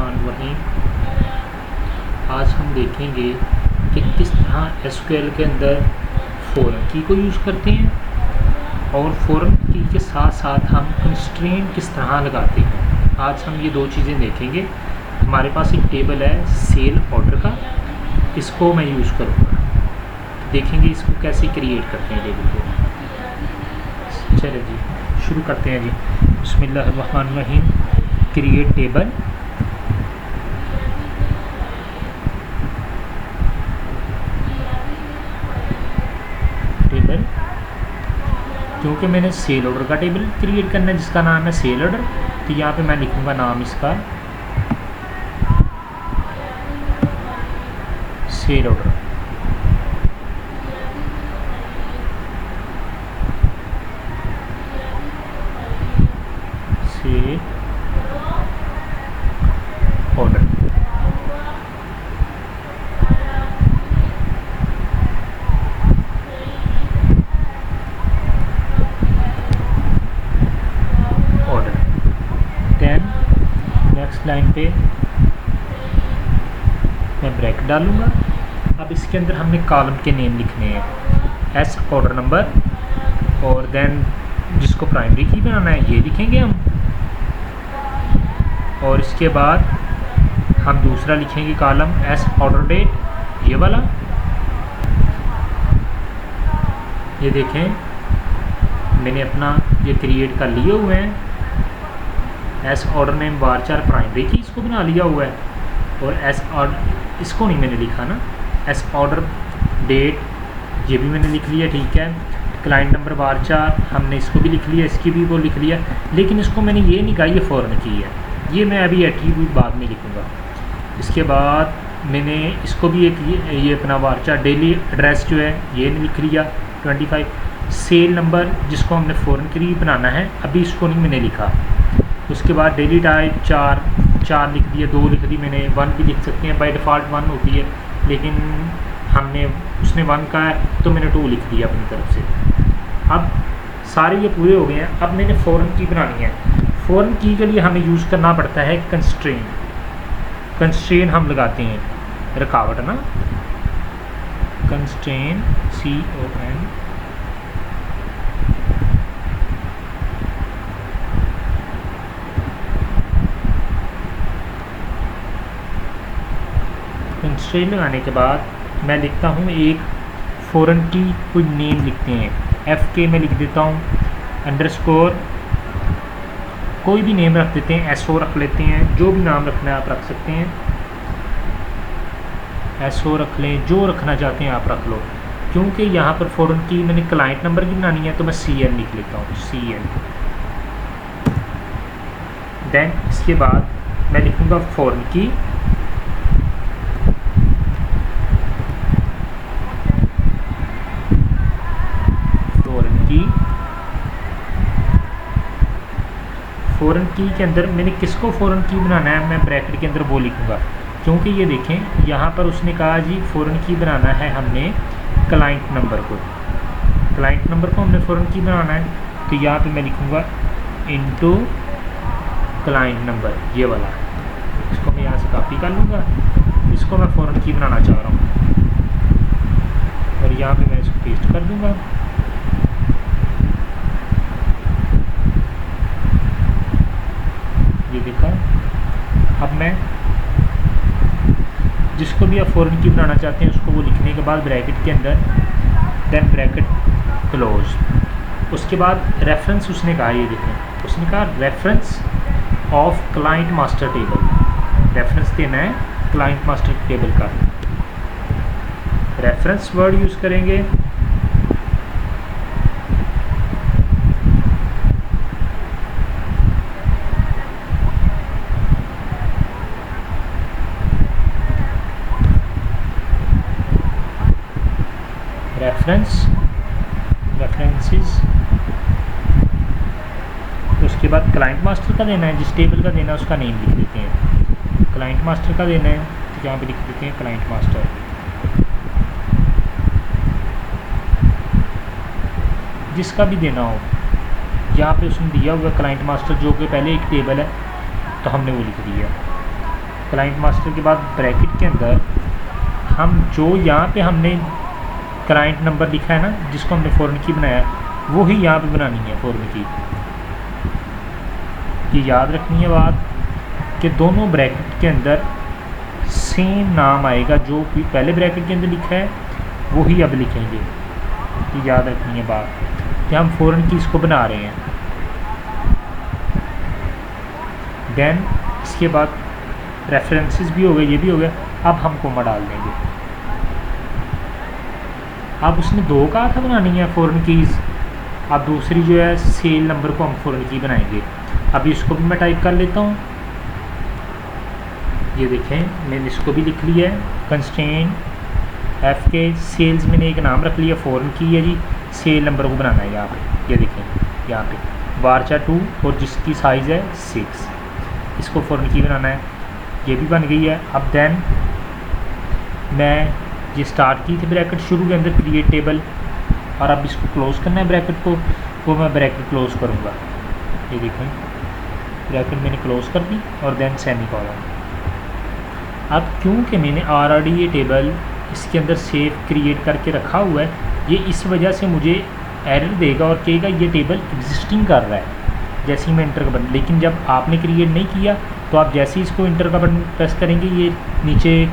बिस्मिल्लाहिर्रहमानिर्रहीम। आज हम देखेंगे कि किस तरह एसक्यूएल के अंदर फॉरेन की को यूज़ करते हैं और फॉरेन की के साथ साथ हम कंस्ट्रेंट किस तरह लगाते हैं। आज हम ये दो चीज़ें देखेंगे। हमारे पास एक टेबल है सेल ऑर्डर का, इसको मैं यूज़ करूँगा। देखेंगे इसको कैसे क्रिएट करते हैं टेबल को। चलिए जी शुरू करते हैं जी। बिस्मिल्लाहिर्रहमानिर्रहीम। Create table. टेबल क्योंकि मैंने सेल ऑर्डर का टेबल क्रिएट करना है जिसका नाम है सेल ऑर्डर, तो यहाँ पे मैं लिखूँगा नाम इसका sale order. Sale order. Order then next line पे मैं ब्रैकेट डालूँगा। अब इसके अंदर हमने कॉलम के नेम लिखने हैं, एस ऑर्डर नंबर, और देन जिसको प्राइमरी की बनाना है ये लिखेंगे हम, और इसके बाद हम दूसरा लिखेंगे कॉलम एस ऑर्डर डेट, ये वाला। ये देखें मैंने अपना ये क्रिएट कर लिए हुए हैं। एस ऑर्डर नेम वारचार प्राइमरी की इसको बना लिया हुआ है, और एस ऑर्डर इसको नहीं मैंने लिखा ना, एस ऑर्डर डेट ये भी मैंने लिख लिया, ठीक है। क्लाइंट नंबर वारचार हमने इसको भी लिख लिया, इसकी भी वो लिख लिया, लेकिन इसको मैंने ये नहीं कहा ये फॉरेन की है, ये मैं अभी एट्रीब्यूट बाद में लिखूँगा। इसके बाद मैंने इसको भी एक ये अपना वारचार डेली एड्रेस जो है ये लिख लिया 25। सेल नंबर जिसको हमने फॉरेन के लिए बनाना है, अभी इसको नहीं मैंने लिखा। उसके बाद डेली टाइप 4 लिख दिया, 2 लिख दी मैंने, 1 भी लिख सकते हैं, बाय डिफ़ॉल्ट 1 होती है, लेकिन हमने उसने 1 का है तो मैंने 2 लिख दिया अपनी तरफ से। अब सारे ये पूरे हो गए हैं। अब मैंने फॉरेन की बनानी है। फॉरेन की के लिए हमें यूज़ करना पड़ता है कंस्ट्रेंट। कंस्ट्रेंट हम लगाते हैं रुकावट ना, कंस्ट्रेंट CON। कंस्ट्रेंट लगाने के बाद मैं लिखता हूँ एक फॉरेन की कोई नेम लिखते हैं, FK में लिख देता हूँ, अंडरस्कोर कोई भी नेम रख देते हैं, SO रख लेते हैं, जो भी नाम रखना है आप रख सकते हैं, SO रख लें, जो रखना चाहते हैं आप रख लो। क्योंकि यहाँ पर फॉरेन की मैंने क्लाइंट नंबर की बनानी है तो मैं CN लिख लेता हूँ, CN। देन इसके बाद मैं लिखूँगा फॉरेन की, फ़ॉरेन की के अंदर मैंने किसको फ़ॉरेन की बनाना है मैं ब्रैकेट के अंदर वो लिखूँगा। क्योंकि ये देखें यहाँ पर उसने कहा जी फ़ॉरेन की बनाना है हमने क्लाइंट नंबर को, क्लाइंट नंबर को हमने फ़ॉरेन की बनाना है, तो यहाँ पे मैं लिखूँगा इनटू क्लाइंट नंबर, ये वाला। इसको मैं यहाँ से कॉपी कर लूँगा, इसको मैं फ़ॉरेन की बनाना चाह रहा हूँ, और यहाँ पे मैं इसको पेस्ट कर दूँगा। ये देखा। अब मैं जिसको भी आप फॉरेन की बनाना चाहते हैं उसको वो लिखने के बाद ब्रैकेट के अंदर, देन ब्रैकेट क्लोज। उसके बाद रेफरेंस उसने कहा, ये देखें उसने कहा reference of client master table, reference देना है क्लाइंट मास्टर टेबल का। रेफरेंस वर्ड यूज़ करेंगे, रेफरेंसेस। उसके बाद क्लाइंट मास्टर का देना है, जिस टेबल का देना है उसका नेम लिख देते हैं। क्लाइंट मास्टर का देना है तो यहाँ पे लिख देते हैं क्लाइंट मास्टर। जिसका भी देना हो, यहाँ पे उसने दिया हुआ क्लाइंट मास्टर जो कि पहले एक टेबल है तो हमने वो लिख दिया। क्लाइंट मास्टर के बाद ब्रैकेट के अंदर हम जो यहाँ पे हमने क्लाइंट नंबर लिखा है ना, जिसको हमने फॉरेन की बनाया, वो ही यहाँ पे बनानी है फॉरेन की। ये याद रखनी है बात कि दोनों ब्रैकेट के अंदर सेम नाम आएगा, जो भी पहले ब्रैकेट के अंदर लिखा है वही अब लिखेंगे। ये याद रखनी है बात कि हम फॉरेन की इसको बना रहे हैं। देन इसके बाद रेफरेंसेस भी हो गए, ये भी हो गया। अब हम कोमा डाल देंगे। अब उसने 2 कहा था बनानी है फॉरेन कीज़, अब दूसरी जो है सेल नंबर को हम फॉरेन की बनाएंगे। अभी इसको भी मैं टाइप कर लेता हूँ। ये देखें मैंने इसको भी लिख लिया है। कंस्ट्रेंट एफ के सेल्स मैंने एक नाम रख लिया, फॉरेन की है जी, सेल नंबर को बनाना है यहाँ पे। ये देखें यहाँ पे वारचार 2 और जिसकी साइज़ है 6, इसको फॉरेन की बनाना है। ये भी बन गई है। अब देन मैं ये स्टार्ट की थी ब्रैकेट शुरू के अंदर क्रिएट टेबल, और अब इसको क्लोज़ करना है ब्रैकेट को, वो मैं ब्रैकेट क्लोज़ करूँगा। ये देखें ब्रैकेट मैंने क्लोज़ कर दी और देन सेमीकोलन। अब क्योंकि मैंने ऑलरेडी ये टेबल इसके अंदर सेव क्रिएट करके रखा हुआ है, ये इस वजह से मुझे एरर देगा और कहेगा ये टेबल एग्जिस्टिंग कर रहा है जैसे ही मैं इंटर का बटन। लेकिन जब आपने क्रिएट नहीं किया तो आप जैसे ही इसको इंटर का बटन प्रेस करेंगे, ये नीचे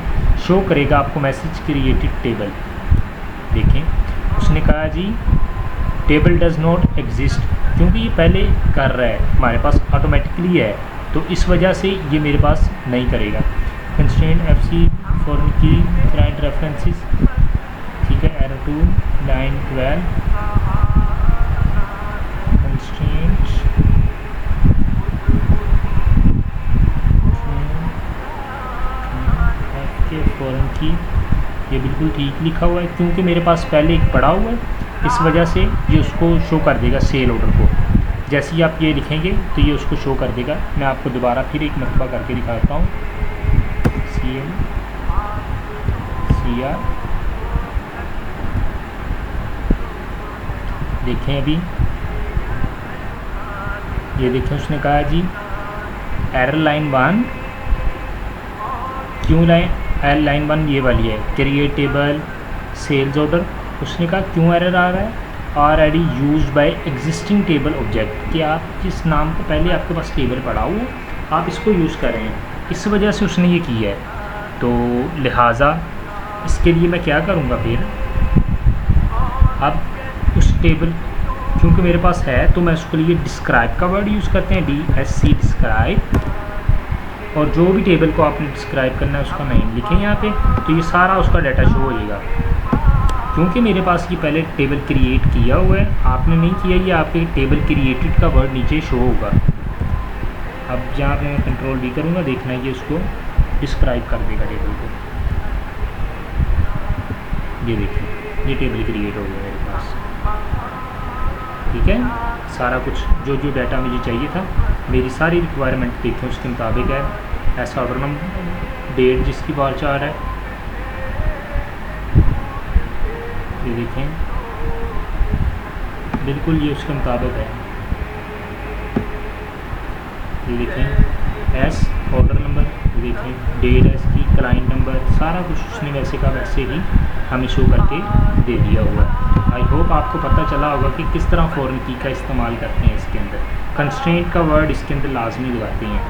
शो करेगा आपको मैसेज क्रिएटेड टेबल। देखें उसने कहा जी टेबल डज़ नॉट एग्जिस्ट, क्योंकि ये पहले कर रहा है हमारे पास ऑटोमेटिकली है, तो इस वजह से ये मेरे पास नहीं करेगा। कंस्ट्रेंट एफ सी फॉरेन की क्लाइंट रेफरेंसेस, ठीक है, एरर 2 9 12 कंस्ट्रेंट एफ के फॉरेन की, ये बिल्कुल ठीक लिखा हुआ है क्योंकि मेरे पास पहले एक पड़ा हुआ है, इस वजह से ये उसको शो कर देगा सेल ऑर्डर को। जैसे ही आप ये लिखेंगे तो ये उसको शो कर देगा। मैं आपको दोबारा फिर एक मरतबा करके दिखाता हूँ। CL CR देखें, अभी ये देखें उसने कहा जी एरर लाइन 1, क्यों लाइन 1 ये वाली है क्रिएट टेबल सेल्स ऑर्डर। उसने कहा क्यों एरर आ रहा है, already used by existing table object, कि आप जिस नाम को पहले आपके पास टेबल पड़ा हो आप इसको यूज़ कर रहे हैं, इस वजह से उसने ये किया है। तो लिहाजा इसके लिए मैं क्या करूँगा फिर, अब उस टेबल क्योंकि मेरे पास है तो मैं उसके लिए डिस्क्राइब का वर्ड यूज़ करते हैं, DSC डिस्क्राइब, और जो भी टेबल को आपने डिस्क्राइब करना है उसका नेम लिखें यहाँ पे, तो ये सारा उसका डाटा शो हो जाएगा। क्योंकि मेरे पास ये पहले टेबल क्रिएट किया हुआ है, आपने नहीं किया, ये आपके टेबल क्रिएटेड का वर्ड नीचे शो होगा। अब जहाँ पे मैं कंट्रोल D करूँगा, देखना है ये उसको डिस्क्राइब कर देगा टेबल को। ये देखिए ये टेबल क्रिएट हो गया मेरे पास, ठीक है। सारा कुछ जो डाटा मुझे चाहिए था, मेरी सारी रिक्वायरमेंट देखें उसके मुताबिक है। ऐसा ऑर्डर नंबर, डेट जिसकी वारचार है, ये देखें बिल्कुल ये उसके मुताबिक है। ये देखें एस ऑर्डर नंबर, ये देखें डेट है इसकी, क्लाइंट नंबर, सारा कुछ उसने वैसे का वैसे ही हमें शो करके दे दिया हुआ है। आई होप आपको पता चला होगा कि किस तरह फॉरेन की का इस्तेमाल करते हैं इसके अंदर। कंस्ट्रेंट का वर्ड इसके अंदर लाजमी लगाते हैं,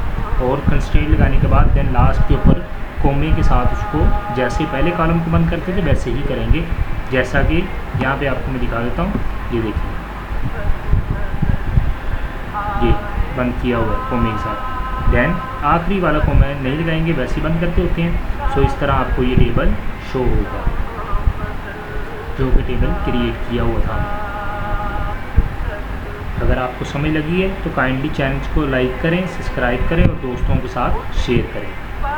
और कंस्ट्रेंट लगाने के बाद देन लास्ट के ऊपर कोमे के साथ उसको जैसे पहले कॉलम को बंद करते थे वैसे ही करेंगे, जैसा कि यहाँ पे आपको मैं दिखा देता हूँ। ये देखिए ये बंद किया हुआ है कोमे के साथ, देन आखिरी वाला कोमा नहीं लगाएंगे, वैसे ही बंद करते होते हैं। सो इस तरह आपको ये टेबल शो होगा जो कि टेबल क्रिएट किया हुआ था। अगर आपको समझ लगी है तो काइंडली चैनल को लाइक करें, सब्सक्राइब करें और दोस्तों के साथ शेयर करें।